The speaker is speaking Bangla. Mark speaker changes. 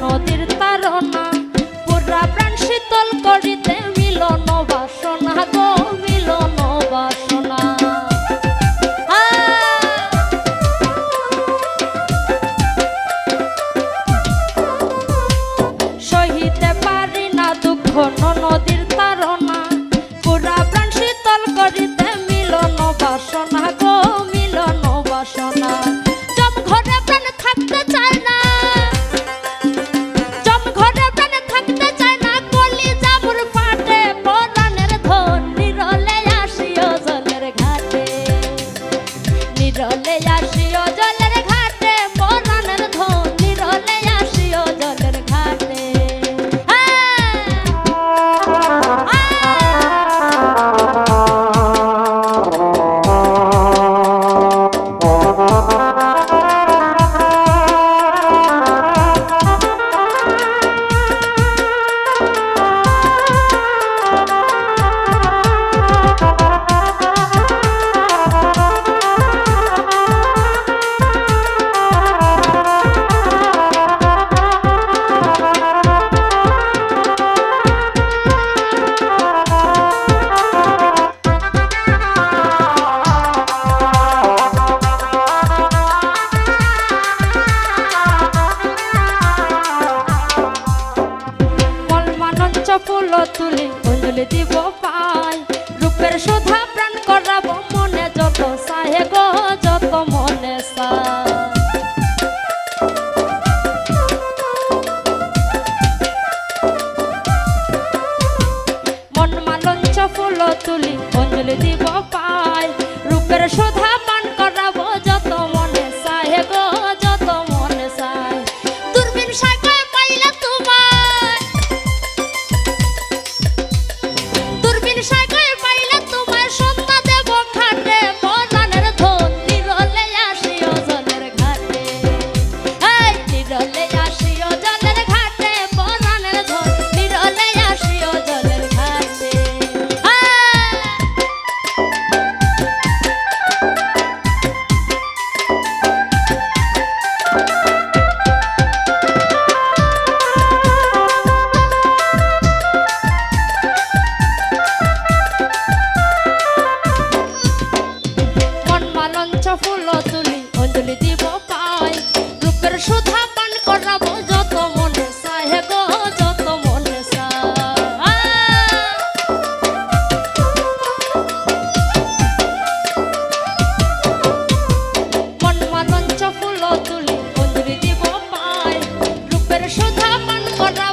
Speaker 1: নদীর তারনা পুরা প্রাণ শীতল করিতে মিলন বাসনা গো মিলন বাসনা। সহিতে পারি না দুঃখ নদীর তারনা পুরা প্রাণ শীতল করিতে মিলন বাসনা গো মিলন বাসনা। জম ঘরে প্রাণ থাকতে চায় না, জম ঘরে প্রাণ থাকতে চায় না, কলি জামুর ফাটে পরাণের ধন। নিরলে আসিও জলের ঘাটে, নিরলে আসিও জলের ঘাটে পরাণের ধন। নিরলে আসিও জলের ঘাটে। ফুল তুলি অঞ্জলি দিব পাই, রূপের শোধা প্রাণ করাবো মনে যত সাহে গো যত মনে সায়। মন মালঞ্চ ফুল তুলি অঞ্জলি দিব পাই, রূপের শোধা প্রাণ করাবো যত মনে সাহে গো যত মনে সায়। দূরবীন সাগরে পাইলা তোমায়, দূরবীন সাগরে পাইলা তোমায় সন্ধ্যা দেব ঘাটে পরাণের ধন। নিরলে আসিও জলের ঘাটে, এই নিরলে আসিও জলের ঘাটে পরাণের ধন। করা